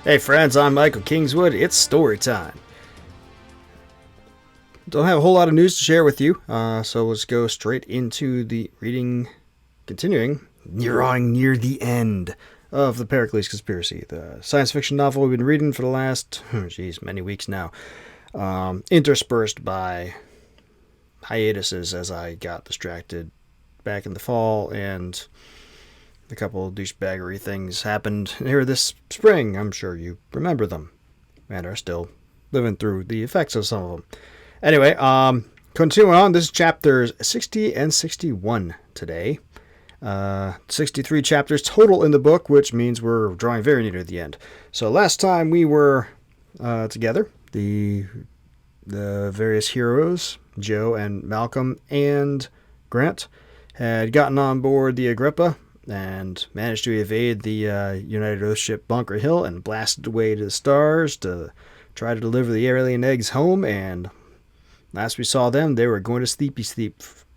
Hey friends, I'm Michael Kingswood. It's story time. Don't have a whole lot of news to share with you, so let's go straight into the reading, continuing, drawing near the end of the Pericles Conspiracy, the science fiction novel we've been reading for the last, many weeks now, interspersed by hiatuses as I got distracted back in the fall and a couple of douchebaggery things happened here this spring. I'm sure you remember them and are still living through the effects of some of them. Anyway, continuing on, this is chapters 60 and 61 today. 63 chapters total in the book, which means we're drawing very near to the end. So last time we were together, the various heroes, Joe and Malcolm and Grant, had gotten on board the Agrippa and managed to evade the United Earth ship Bunker Hill and blasted away to the stars to try to deliver the alien eggs home. And last we saw them, they were going to sleep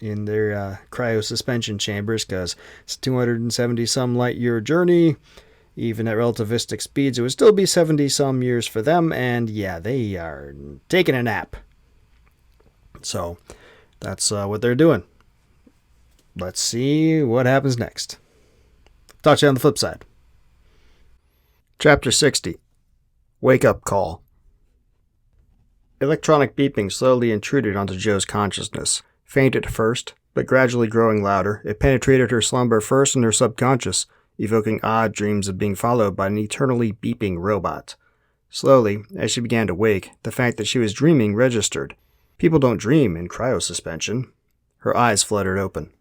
in their cryo-suspension chambers because it's a 270-some light-year journey. Even at relativistic speeds, it would still be 70-some years for them, and yeah, they are taking a nap. So that's what they're doing. Let's see what happens next. Talk to you on the flip side. Chapter 60. Wake-up call. Electronic beeping slowly intruded onto Joe's consciousness. Faint at first, but gradually growing louder, it penetrated her slumber first in her subconscious, evoking odd dreams of being followed by an eternally beeping robot. Slowly, as she began to wake, the fact that she was dreaming registered. People don't dream in cryosuspension. Her eyes fluttered open.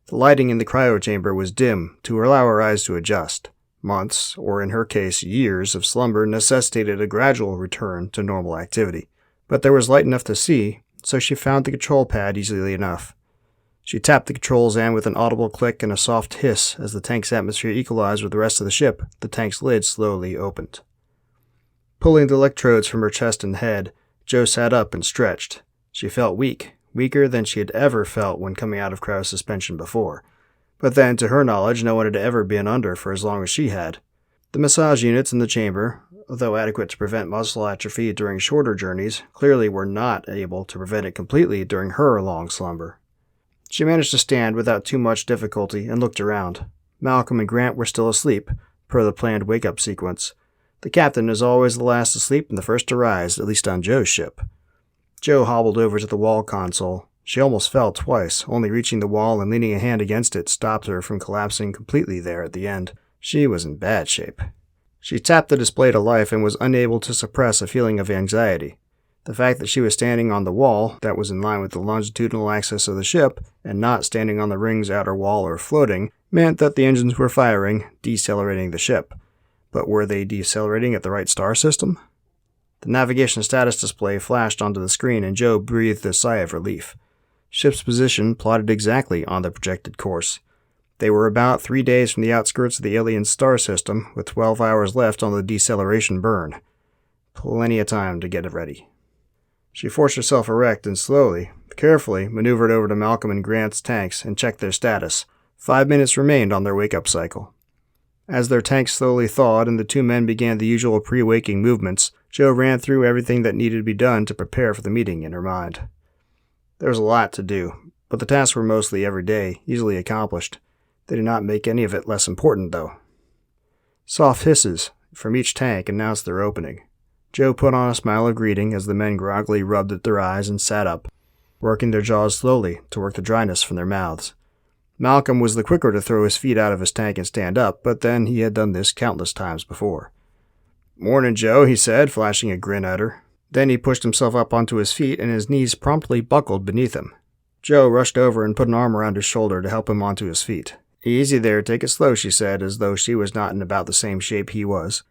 The lighting in the cryo chamber was dim to allow her eyes to adjust. Months, or in her case years, of slumber necessitated a gradual return to normal activity. But there was light enough to see, so she found the control pad easily enough. She tapped the controls and with an audible click and a soft hiss as the tank's atmosphere equalized with the rest of the ship, the tank's lid slowly opened. Pulling the electrodes from her chest and head, Joe sat up and stretched. She felt weak, weaker than she had ever felt when coming out of cryosuspension before. But then, to her knowledge, no one had ever been under for as long as she had. The massage units in the chamber, though adequate to prevent muscle atrophy during shorter journeys, clearly were not able to prevent it completely during her long slumber. She managed to stand without too much difficulty and looked around. Malcolm and Grant were still asleep, per the planned wake-up sequence. The captain is always the last to sleep and the first to rise, at least on Joe's ship. Joe hobbled over to the wall console. She almost fell twice, only reaching the wall and leaning a hand against it stopped her from collapsing completely there at the end. She was in bad shape. She tapped the display to life and was unable to suppress a feeling of anxiety. The fact that she was standing on the wall, that was in line with the longitudinal axis of the ship, and not standing on the ring's outer wall or floating, meant that the engines were firing, decelerating the ship. But were they decelerating at the right star system? The navigation status display flashed onto the screen and Joe breathed a sigh of relief. Ship's position plotted exactly on the projected course. They were about 3 days from the outskirts of the alien star system, with 12 hours left on the deceleration burn. Plenty of time to get it ready. She forced herself erect and slowly, carefully, maneuvered over to Malcolm and Grant's tanks and checked their status. 5 minutes remained on their wake-up cycle. As their tanks slowly thawed and the two men began the usual pre-waking movements, Joe ran through everything that needed to be done to prepare for the meeting in her mind. There was a lot to do, but the tasks were mostly everyday, easily accomplished. They did not make any of it less important, though. Soft hisses from each tank announced their opening. Joe put on a smile of greeting as the men groggily rubbed at their eyes and sat up, working their jaws slowly to work the dryness from their mouths. Malcolm was the quicker to throw his feet out of his tank and stand up, but then he had done this countless times before. "Morning, Joe," he said, flashing a grin at her. Then he pushed himself up onto his feet and his knees promptly buckled beneath him. Joe rushed over and put an arm around his shoulder to help him onto his feet. "Easy there, take it slow," she said, as though she was not in about the same shape he was.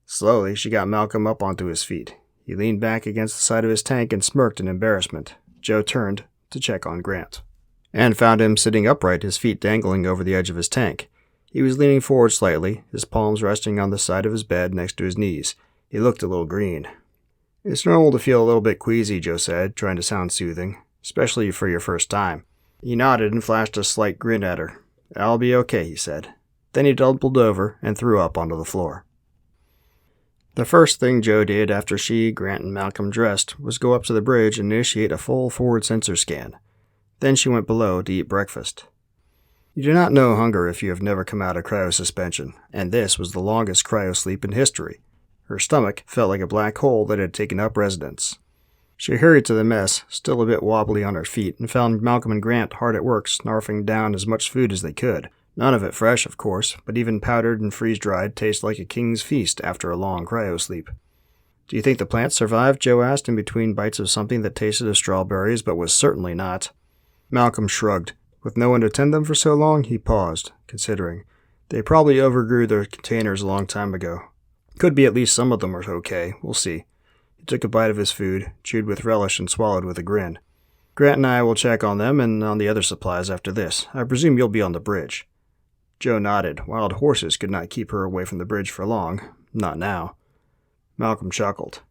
Slowly, she got Malcolm up onto his feet. He leaned back against the side of his tank and smirked in embarrassment. Joe turned to check on Grant, and found him sitting upright, his feet dangling over the edge of his tank. He was leaning forward slightly, his palms resting on the side of his bed next to his knees. He looked a little green. "It's normal to feel a little bit queasy," Joe said, trying to sound soothing, "especially for your first time." He nodded and flashed a slight grin at her. "I'll be okay," he said. Then he doubled over and threw up onto the floor. The first thing Joe did after she, Grant, and Malcolm dressed was go up to the bridge and initiate a full forward sensor scan. Then she went below to eat breakfast. You do not know hunger if you have never come out of cryosuspension, and this was the longest cryosleep in history. Her stomach felt like a black hole that had taken up residence. She hurried to the mess, still a bit wobbly on her feet, and found Malcolm and Grant hard at work snarfing down as much food as they could. None of it fresh, of course, but even powdered and freeze-dried tastes like a king's feast after a long cryosleep. Do you think the plants survived? Joe asked in between bites of something that tasted of strawberries but was certainly not. Malcolm shrugged. With no one to tend them for so long, he paused, considering. They probably overgrew their containers a long time ago. Could be at least some of them are okay. We'll see. He took a bite of his food, chewed with relish, and swallowed with a grin. Grant and I will check on them and on the other supplies after this. I presume you'll be on the bridge. Joe nodded. Wild horses could not keep her away from the bridge for long. Not now. Malcolm chuckled.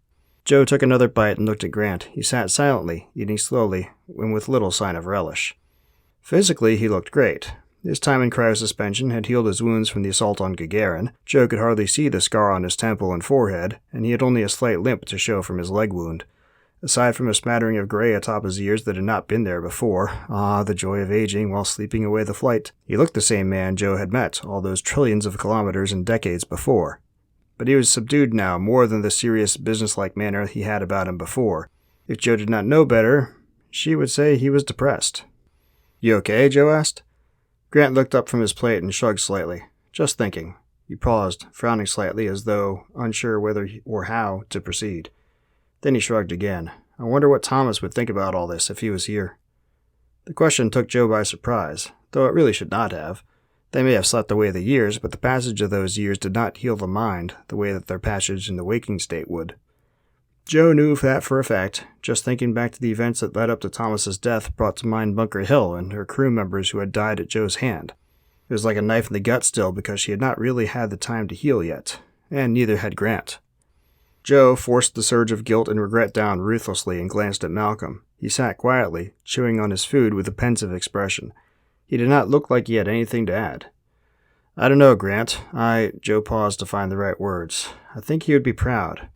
Joe took another bite and looked at Grant. He sat silently, eating slowly, and with little sign of relish. Physically, he looked great. His time in cryosuspension had healed his wounds from the assault on Gagarin. Joe could hardly see the scar on his temple and forehead, and he had only a slight limp to show from his leg wound. Aside from a smattering of gray atop his ears that had not been there before, the joy of aging while sleeping away the flight, he looked the same man Joe had met all those trillions of kilometers and decades before. But he was subdued now, more than the serious, businesslike manner he had about him before. If Joe did not know better, she would say he was depressed. You okay? Joe asked. Grant looked up from his plate and shrugged slightly. Just thinking. He paused, frowning slightly as though unsure whether or how to proceed. Then he shrugged again. I wonder what Thomas would think about all this if he was here. The question took Joe by surprise, though it really should not have. They may have slept away the years, but the passage of those years did not heal the mind the way that their passage in the waking state would. Joe knew that for a fact. Just thinking back to the events that led up to Thomas's death brought to mind Bunker Hill and her crew members who had died at Joe's hand. It was like a knife in the gut still because she had not really had the time to heal yet, and neither had Grant. Joe forced the surge of guilt and regret down ruthlessly and glanced at Malcolm. He sat quietly, chewing on his food with a pensive expression. He did not look like he had anything to add. I don't know, Grant. Joe paused to find the right words. I think he would be proud.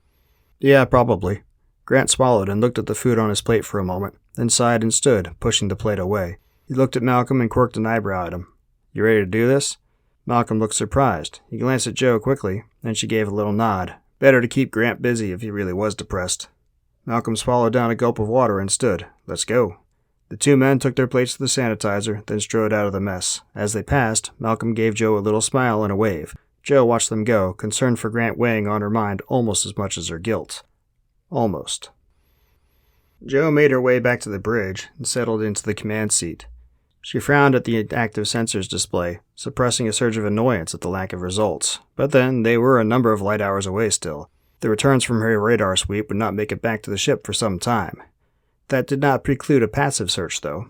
Yeah, probably. Grant swallowed and looked at the food on his plate for a moment, then sighed and stood, pushing the plate away. He looked at Malcolm and quirked an eyebrow at him. You ready to do this? Malcolm looked surprised. He glanced at Joe quickly, then she gave a little nod. Better to keep Grant busy if he really was depressed. Malcolm swallowed down a gulp of water and stood. Let's go. The two men took their plates to the sanitizer, then strode out of the mess. As they passed, Malcolm gave Joe a little smile and a wave. Joe watched them go, concerned for Grant weighing on her mind almost as much as her guilt. Almost. Joe made her way back to the bridge and settled into the command seat. She frowned at the active sensors display, suppressing a surge of annoyance at the lack of results. But then, they were a number of light hours away still. The returns from her radar sweep would not make it back to the ship for some time. That did not preclude a passive search, though.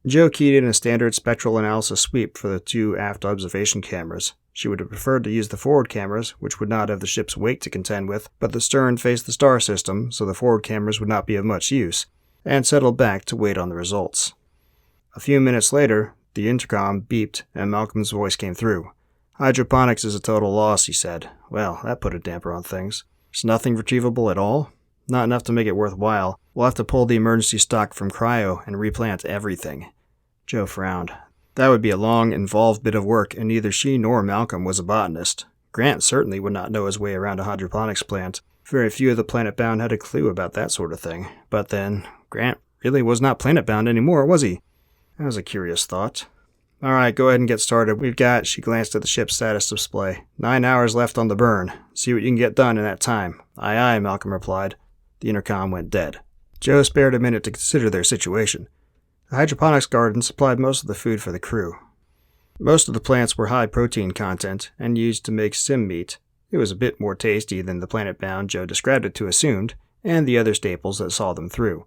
Joe keyed in a standard spectral analysis sweep for the two aft observation cameras. She would have preferred to use the forward cameras, which would not have the ship's weight to contend with, but the stern faced the star system, so the forward cameras would not be of much use, and settled back to wait on the results. A few minutes later, the intercom beeped and Malcolm's voice came through. Hydroponics is a total loss, he said. Well, that put a damper on things. There's nothing retrievable at all? Not enough to make it worthwhile. We'll have to pull the emergency stock from cryo and replant everything. Joe frowned. That would be a long, involved bit of work, and neither she nor Malcolm was a botanist. Grant certainly would not know his way around a hydroponics plant. Very few of the planet-bound had a clue about that sort of thing. But then, Grant really was not planet-bound anymore, was he? That was a curious thought. All right, go ahead and get started. She glanced at the ship's status display. 9 hours left on the burn. See what you can get done in that time. Aye, aye, Malcolm replied. The intercom went dead. Joe spared a minute to consider their situation. The hydroponics garden supplied most of the food for the crew. Most of the plants were high protein content and used to make sim meat. It was a bit more tasty than the planet-bound Joe described it to assumed, and the other staples that saw them through.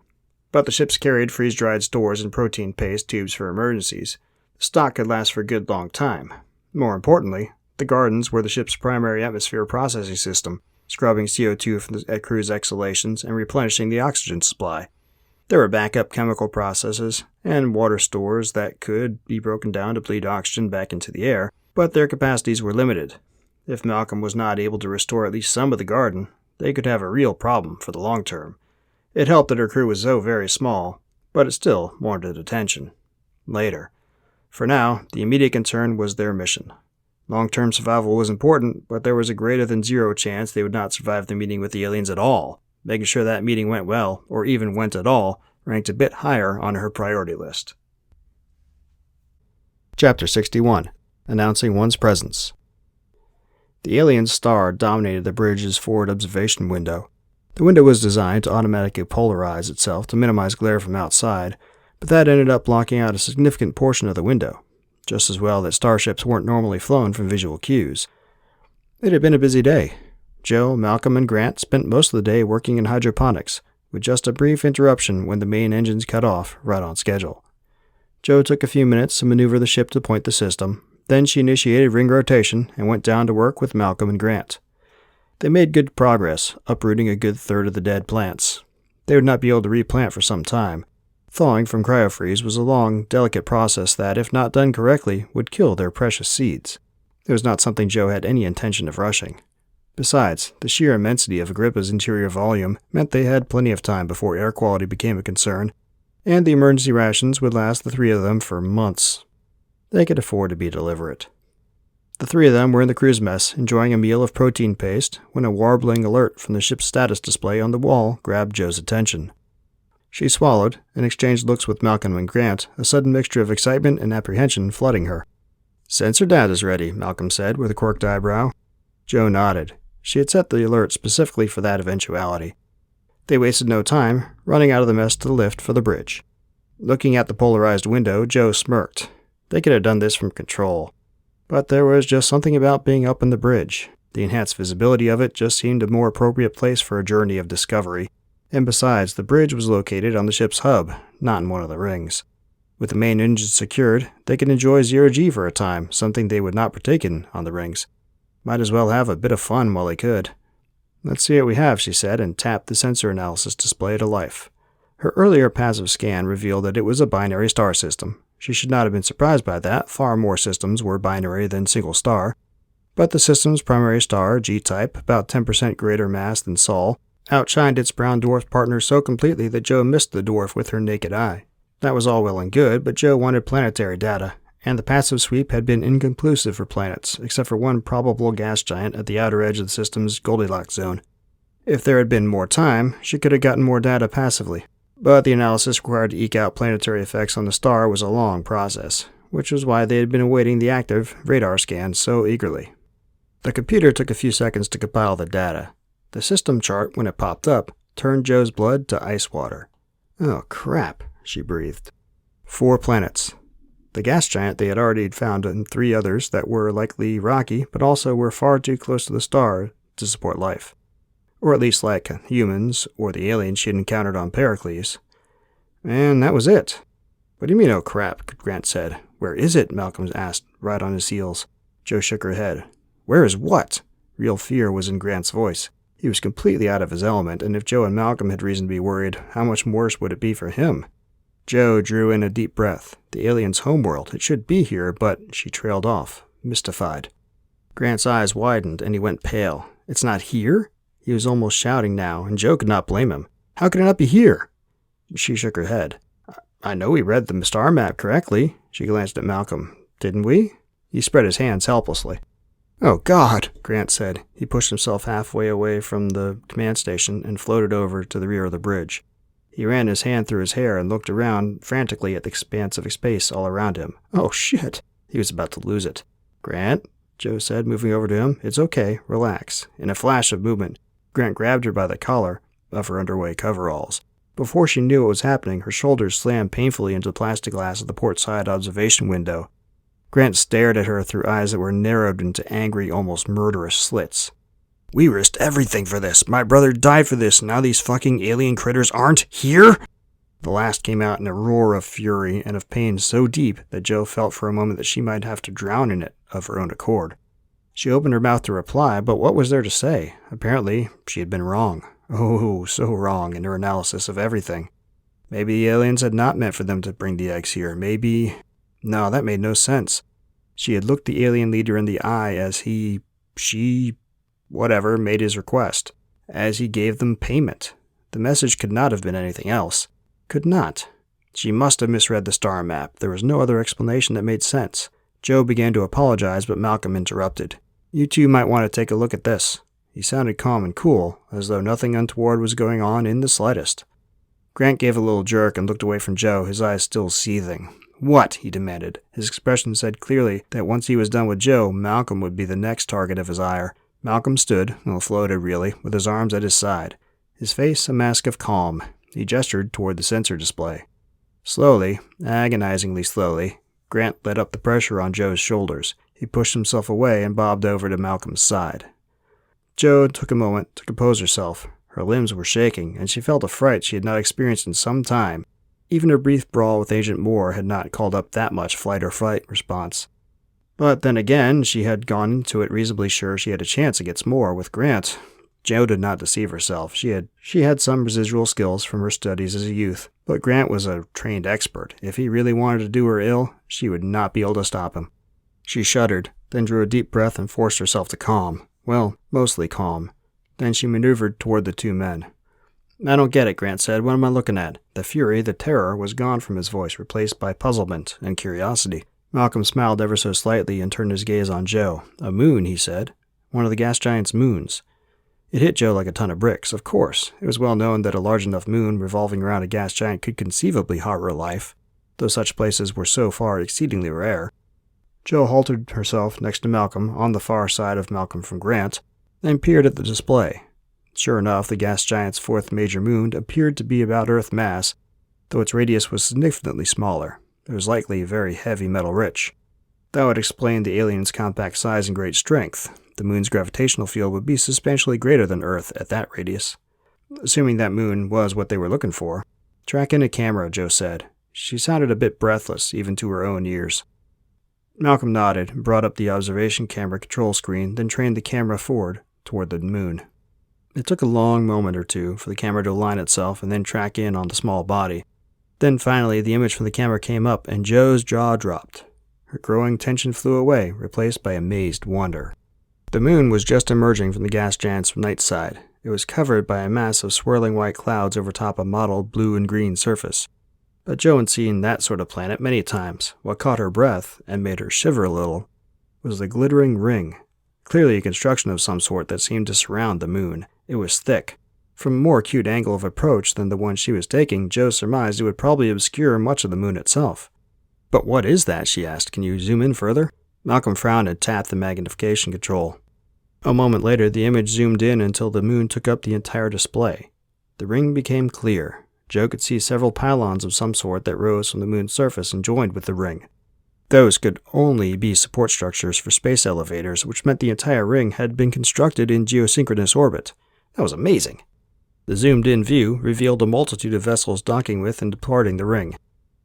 But the ships carried freeze-dried stores and protein paste tubes for emergencies. The stock could last for a good long time. More importantly, the gardens were the ship's primary atmosphere processing system, scrubbing CO2 from the crew's exhalations and replenishing the oxygen supply. There were backup chemical processes and water stores that could be broken down to bleed oxygen back into the air, but their capacities were limited. If Malcolm was not able to restore at least some of the garden, they could have a real problem for the long term. It helped that her crew was so very small, but it still warranted attention. Later. For now, the immediate concern was their mission. Long-term survival was important, but there was a greater than zero chance they would not survive the meeting with the aliens at all. Making sure that meeting went well, or even went at all, ranked a bit higher on her priority list. Chapter 61. Announcing One's Presence. The alien's star dominated the bridge's forward observation window. The window was designed to automatically polarize itself to minimize glare from outside, but that ended up blocking out a significant portion of the window, just as well that starships weren't normally flown from visual cues. It had been a busy day. Joe, Malcolm, and Grant spent most of the day working in hydroponics, with just a brief interruption when the main engines cut off, right on schedule. Joe took a few minutes to maneuver the ship to point the system, then she initiated ring rotation and went down to work with Malcolm and Grant. They made good progress, uprooting a good third of the dead plants. They would not be able to replant for some time. Thawing from cryofreeze was a long, delicate process that, if not done correctly, would kill their precious seeds. It was not something Joe had any intention of rushing. Besides, the sheer immensity of Agrippa's interior volume meant they had plenty of time before air quality became a concern, and the emergency rations would last the three of them for months. They could afford to be deliberate. The three of them were in the crew's mess, enjoying a meal of protein paste, when a warbling alert from the ship's status display on the wall grabbed Joe's attention. She swallowed and exchanged looks with Malcolm and Grant, a sudden mixture of excitement and apprehension flooding her. "Sensor data's ready," Malcolm said with a quirked eyebrow. Joe nodded. She had set the alert specifically for that eventuality. They wasted no time, running out of the mess to the lift for the bridge. Looking at the polarized window, Joe smirked. They could have done this from control. But there was just something about being up in the bridge. The enhanced visibility of it just seemed a more appropriate place for a journey of discovery. And besides, the bridge was located on the ship's hub, not in one of the rings. With the main engines secured, they could enjoy zero-G for a time, something they would not partake in on the rings. Might as well have a bit of fun while they could. "Let's see what we have," she said, and tapped the sensor analysis display to life. Her earlier passive scan revealed that it was a binary star system. She should not have been surprised by that. Far more systems were binary than single star. But the system's primary star, G-type, about 10% greater mass than Sol, outshined its brown dwarf partner so completely that Joe missed the dwarf with her naked eye. That was all well and good, but Joe wanted planetary data, and the passive sweep had been inconclusive for planets, except for one probable gas giant at the outer edge of the system's Goldilocks zone. If there had been more time, she could have gotten more data passively. But the analysis required to eke out planetary effects on the star was a long process, which was why they had been awaiting the active radar scan so eagerly. The computer took a few seconds to compile the data. The system chart, when it popped up, turned Joe's blood to ice water. "Oh, crap," she breathed. 4 planets. The gas giant they had already found and 3 others that were likely rocky, but also were far too close to the star to support life. Or at least like humans, or the aliens she had encountered on Pericles. And that was it. "What do you mean, oh crap?" Grant said. "Where is it?" Malcolm asked, right on his heels. Joe shook her head. "Where is what?" Real fear was in Grant's voice. He was completely out of his element, and if Joe and Malcolm had reason to be worried, how much worse would it be for him? Joe drew in a deep breath. The alien's homeworld. It should be here, but she trailed off, mystified. Grant's eyes widened, and he went pale. "It's not here?" He was almost shouting now, and Joe could not blame him. "How could it not be here?" She shook her head. "I know we read the star map correctly." She glanced at Malcolm. "Didn't we?" He spread his hands helplessly. "Oh, God," Grant said. He pushed himself halfway away from the command station and floated over to the rear of the bridge. He ran his hand through his hair and looked around frantically at the expanse of space all around him. "Oh, shit." He was about to lose it. "Grant," Joe said, moving over to him. "It's okay. Relax." In a flash of movement, Grant grabbed her by the collar of her underway coveralls. Before she knew what was happening, her shoulders slammed painfully into the plastic glass of the port side observation window. Grant stared at her through eyes that were narrowed into angry, almost murderous slits. "We risked everything for this. My brother died for this. Now these fucking alien critters aren't here?" The last came out in a roar of fury and of pain so deep that Joe felt for a moment that she might have to drown in it of her own accord. She opened her mouth to reply, but what was there to say? Apparently, she had been wrong. Oh, so wrong in her analysis of everything. Maybe the aliens had not meant for them to bring the eggs here. Maybe... No, that made no sense. She had looked the alien leader in the eye as he whatever, made his request, as he gave them payment. The message could not have been anything else. Could not. She must have misread the star map. There was no other explanation that made sense. Joe began to apologize, but Malcolm interrupted. You two might want to take a look at this. He sounded calm and cool, as though nothing untoward was going on in the slightest. Grant gave a little jerk and looked away from Joe, his eyes still seething. What? He demanded. His expression said clearly that once he was done with Joe, Malcolm would be the next target of his ire. Malcolm stood, well, floated really, with his arms at his side. His face a mask of calm. He gestured toward the sensor display. Slowly, agonizingly slowly, Grant let up the pressure on Joe's shoulders. He pushed himself away and bobbed over to Malcolm's side. Joe took a moment to compose herself. Her limbs were shaking, and she felt a fright she had not experienced in some time. Even her brief brawl with Agent Moore had not called up that much flight or fight response. But then again, she had gone into it reasonably sure she had a chance against Moore with Grant. Joe did not deceive herself. She had some residual skills from her studies as a youth, but Grant was a trained expert. If he really wanted to do her ill, she would not be able to stop him. She shuddered, then drew a deep breath and forced herself to calm. Well, mostly calm. Then she maneuvered toward the two men. I don't get it, Grant said. What am I looking at? The fury, the terror, was gone from his voice, replaced by puzzlement and curiosity. Malcolm smiled ever so slightly and turned his gaze on Joe. A moon, he said. One of the gas giant's moons. It hit Joe like a ton of bricks, of course. It was well known that a large enough moon revolving around a gas giant could conceivably harbor life, though such places were so far exceedingly rare. Joe halted herself next to Malcolm, on the far side of Malcolm from Grant, and peered at the display. Sure enough, the gas giant's fourth major moon appeared to be about Earth mass, though its radius was significantly smaller. It was likely very heavy metal rich. That would explain the alien's compact size and great strength. The moon's gravitational field would be substantially greater than Earth at that radius. Assuming that moon was what they were looking for. Track in a camera, Joe said. She sounded a bit breathless, even to her own ears. Malcolm nodded and brought up the observation camera control screen, then trained the camera forward toward the moon. It took a long moment or two for the camera to align itself and then track in on the small body. Then finally, the image from the camera came up, and Joe's jaw dropped. Her growing tension flew away, replaced by amazed wonder. The moon was just emerging from the gas giant's night side. It was covered by a mass of swirling white clouds over top a mottled blue and green surface. But Joe had seen that sort of planet many times. What caught her breath, and made her shiver a little, was the glittering ring. Clearly a construction of some sort that seemed to surround the moon. It was thick. From a more acute angle of approach than the one she was taking, Joe surmised it would probably obscure much of the moon itself. But what is that? She asked. Can you zoom in further? Malcolm frowned and tapped the magnification control. A moment later, the image zoomed in until the moon took up the entire display. The ring became clear. Joe could see several pylons of some sort that rose from the moon's surface and joined with the ring. Those could only be support structures for space elevators, which meant the entire ring had been constructed in geosynchronous orbit. That was amazing. The zoomed-in view revealed a multitude of vessels docking with and departing the ring.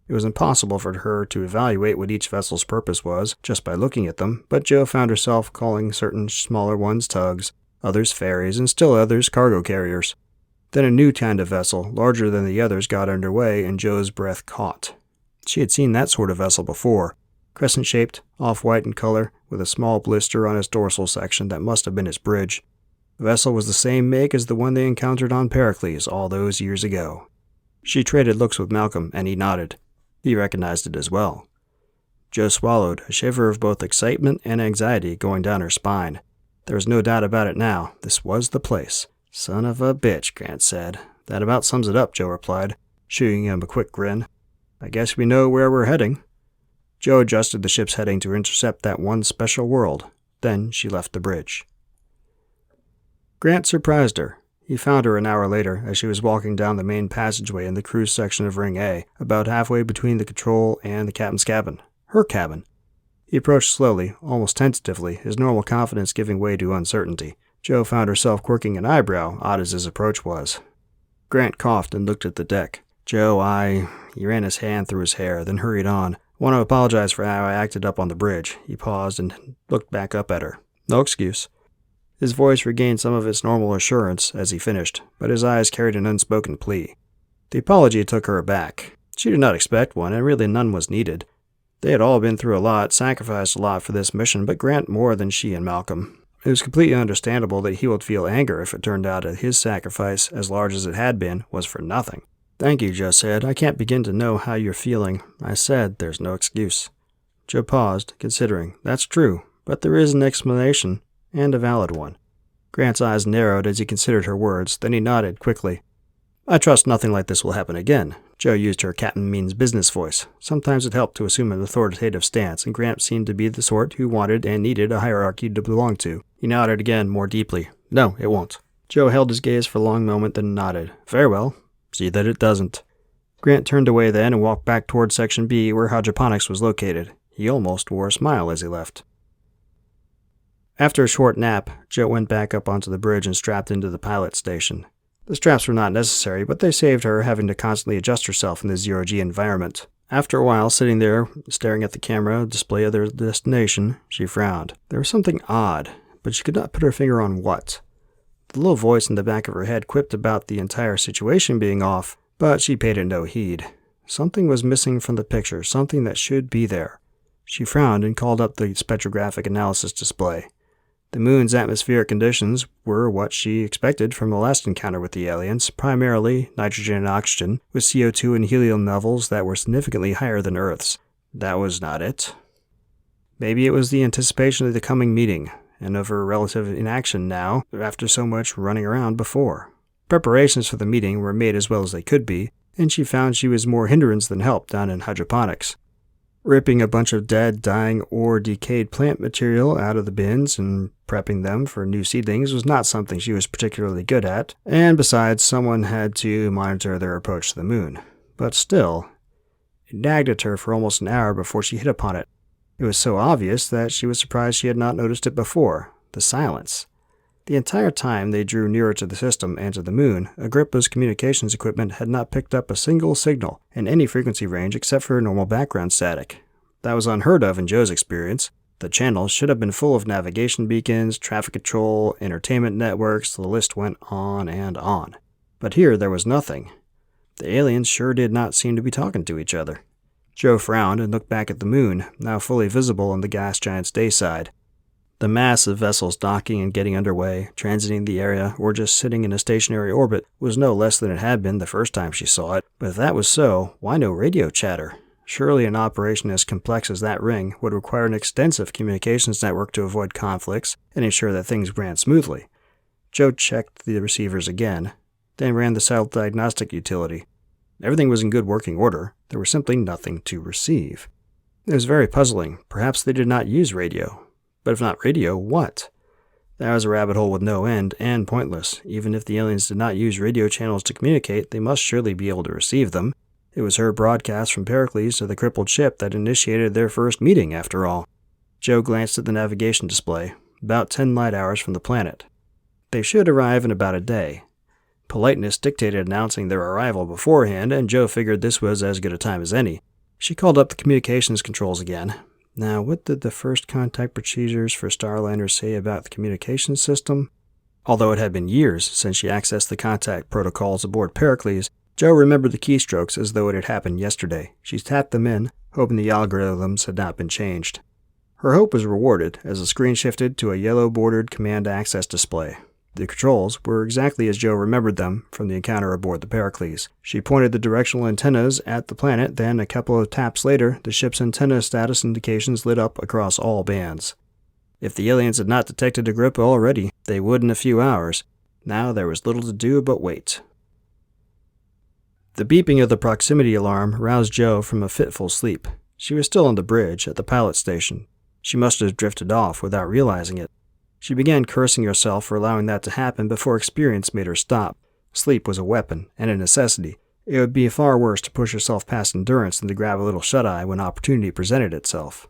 It was impossible for her to evaluate what each vessel's purpose was just by looking at them, but Joe found herself calling certain smaller ones tugs, others ferries, and still others cargo carriers. Then a new kind of vessel, larger than the others, got underway, and Joe's breath caught. She had seen that sort of vessel before. Crescent-shaped, off-white in color, with a small blister on its dorsal section that must have been its bridge. The vessel was the same make as the one they encountered on Pericles all those years ago. She traded looks with Malcolm, and he nodded. He recognized it as well. Joe swallowed, a shiver of both excitement and anxiety going down her spine. There was no doubt about it now. This was the place. Son of a bitch, Grant said. That about sums it up, Joe replied, shooting him a quick grin. I guess we know where we're heading. Joe adjusted the ship's heading to intercept that one special world. Then she left the bridge. Grant surprised her. He found her an hour later as she was walking down the main passageway in the cruise section of Ring A, about halfway between the control and the captain's cabin. Her cabin. He approached slowly, almost tentatively, his normal confidence giving way to uncertainty. Joe found herself quirking an eyebrow, odd as his approach was. Grant coughed and looked at the deck. Joe, He ran his hand through his hair, then hurried on. Want to apologize for how I acted up on the bridge. He paused and looked back up at her. No excuse. His voice regained some of its normal assurance as he finished, but his eyes carried an unspoken plea. The apology took her aback. She did not expect one, and really none was needed. They had all been through a lot, sacrificed a lot for this mission, but Grant more than she and Malcolm. It was completely understandable that he would feel anger if it turned out that his sacrifice, as large as it had been, was for nothing. "Thank you," Joe said. "I can't begin to know how you're feeling." I said, "There's no excuse." Joe paused, considering. "That's true, but there is an explanation, and a valid one." Grant's eyes narrowed as he considered her words, then he nodded quickly. "I trust nothing like this will happen again." Joe used her Captain Means business voice. Sometimes it helped to assume an authoritative stance, and Grant seemed to be the sort who wanted and needed a hierarchy to belong to. He nodded again, more deeply. "No, it won't." Joe held his gaze for a long moment, then nodded. "Very well. See that it doesn't." Grant turned away then and walked back toward Section B, where hydroponics was located. He almost wore a smile as he left. After a short nap, Joe went back up onto the bridge and strapped into the pilot station. The straps were not necessary, but they saved her having to constantly adjust herself in the zero-G environment. After a while, sitting there, staring at the camera display of their destination, she frowned. There was something odd, but she could not put her finger on what. The little voice in the back of her head quipped about the entire situation being off, but she paid it no heed. Something was missing from the picture, something that should be there. She frowned and called up the spectrographic analysis display. The moon's atmospheric conditions were what she expected from the last encounter with the aliens, primarily nitrogen and oxygen, with CO2 and helium levels that were significantly higher than Earth's. That was not it. Maybe it was the anticipation of the coming meeting, and of her relative inaction now, after so much running around before. Preparations for the meeting were made as well as they could be, and she found she was more hindrance than help down in hydroponics. Ripping a bunch of dead, dying, or decayed plant material out of the bins and prepping them for new seedlings was not something she was particularly good at, and besides, someone had to monitor their approach to the moon. But still, it nagged at her for almost an hour before she hit upon it. It was so obvious that she was surprised she had not noticed it before. The silence. The entire time they drew nearer to the system and to the moon, Agrippa's communications equipment had not picked up a single signal in any frequency range except for normal background static. That was unheard of in Joe's experience. The channels should have been full of navigation beacons, traffic control, entertainment networks, the list went on and on. But here there was nothing. The aliens sure did not seem to be talking to each other. Joe frowned and looked back at the moon, now fully visible on the gas giant's day side. The mass of vessels docking and getting underway, transiting the area, or just sitting in a stationary orbit was no less than it had been the first time she saw it. But if that was so, why no radio chatter? Surely an operation as complex as that ring would require an extensive communications network to avoid conflicts and ensure that things ran smoothly. Joe checked the receivers again, then ran the satellite diagnostic utility. Everything was in good working order. There was simply nothing to receive. It was very puzzling. Perhaps they did not use radio. But if not radio, what? That was a rabbit hole with no end, and pointless. Even if the aliens did not use radio channels to communicate, they must surely be able to receive them. It was her broadcast from Pericles to the crippled ship that initiated their first meeting, after all. Joe glanced at the navigation display. About 10 light hours from the planet. They should arrive in about a day. Politeness dictated announcing their arrival beforehand, and Joe figured this was as good a time as any. She called up the communications controls again. Now, what did the first contact procedures for Starliners say about the communications system? Although it had been years since she accessed the contact protocols aboard Pericles, Joe remembered the keystrokes as though it had happened yesterday. She tapped them in, hoping the algorithms had not been changed. Her hope was rewarded as the screen shifted to a yellow-bordered command access display. The controls were exactly as Joe remembered them from the encounter aboard the Pericles. She pointed the directional antennas at the planet, then a couple of taps later, the ship's antenna status indications lit up across all bands. If the aliens had not detected Agrippa already, they would in a few hours. Now there was little to do but wait. The beeping of the proximity alarm roused Joe from a fitful sleep. She was still on the bridge at the pilot station. She must have drifted off without realizing it. She began cursing herself for allowing that to happen before experience made her stop. Sleep was a weapon and a necessity. It would be far worse to push herself past endurance than to grab a little shut-eye when opportunity presented itself.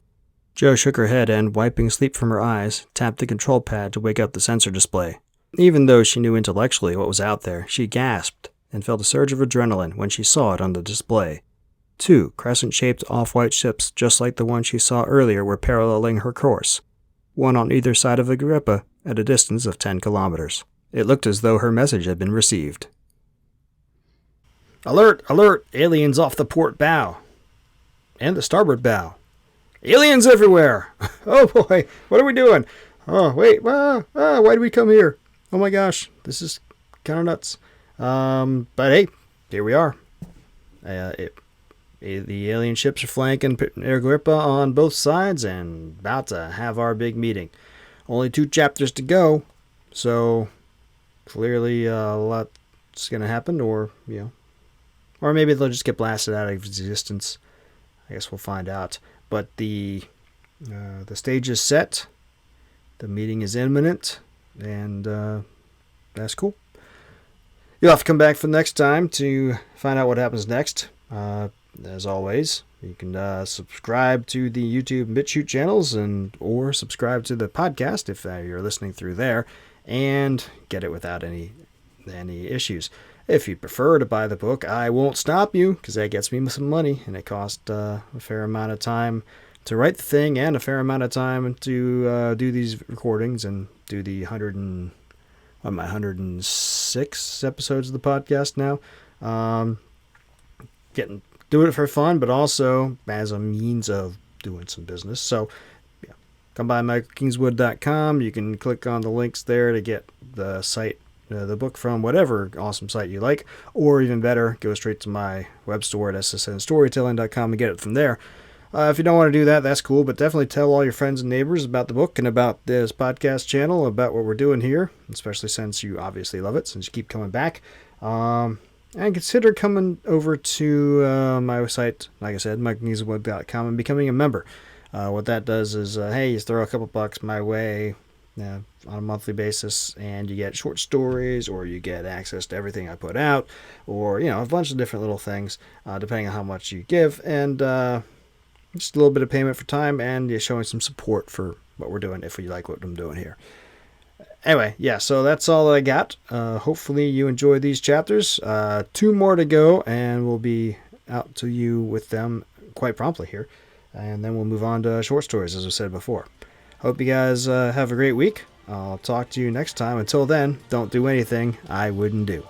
Joe shook her head and, wiping sleep from her eyes, tapped the control pad to wake up the sensor display. Even though she knew intellectually what was out there, she gasped and felt a surge of adrenaline when she saw it on the display. 2 crescent-shaped off-white ships just like the one she saw earlier were paralleling her course. One on either side of Agrippa, at a distance of 10 kilometers. It looked as though her message had been received. "Alert! Alert! Aliens off the port bow!" And the starboard bow. "Aliens everywhere! Oh boy, what are we doing? Oh, wait, why did we come here? Oh my gosh, this is kind of nuts. But hey, here we are. The alien ships are flanking Agrippa on both sides and about to have our big meeting. Only 2 chapters to go, so clearly a lot's going to happen, or maybe they'll just get blasted out of existence. I guess we'll find out. But the stage is set. The meeting is imminent, and that's cool. You'll have to come back for the next time to find out what happens next. As always, you can subscribe to the YouTube and BitChute channels, or subscribe to the podcast if you're listening through there, and get it without any issues. If you prefer to buy the book, I won't stop you, because that gets me some money, and it costs a fair amount of time to write the thing and a fair amount of time to do these recordings and do the 106 episodes of the podcast now. Doing it for fun, but also as a means of doing some business. So, yeah, come by michaelkingswood.com. You can click on the links there to get the site, the book from whatever awesome site you like, or even better, go straight to my web store at ssnstorytelling.com and get it from there. If you don't want to do that, that's cool, but definitely tell all your friends and neighbors about the book and about this podcast channel, about what we're doing here, especially since you obviously love it, since you keep coming back. And consider coming over to my site, like I said, michaelkingswood.com, and becoming a member. What that does is, hey, you throw a couple bucks my way on a monthly basis, and you get short stories, or you get access to everything I put out, or, a bunch of different little things, depending on how much you give, and just a little bit of payment for time, and you're showing some support for what we're doing if you like what I'm doing here. Anyway, yeah, so that's all that I got. Hopefully you enjoyed these chapters. 2 more to go, and we'll be out to you with them quite promptly here. And then we'll move on to short stories, as I said before. Hope you guys have a great week. I'll talk to you next time. Until then, don't do anything I wouldn't do.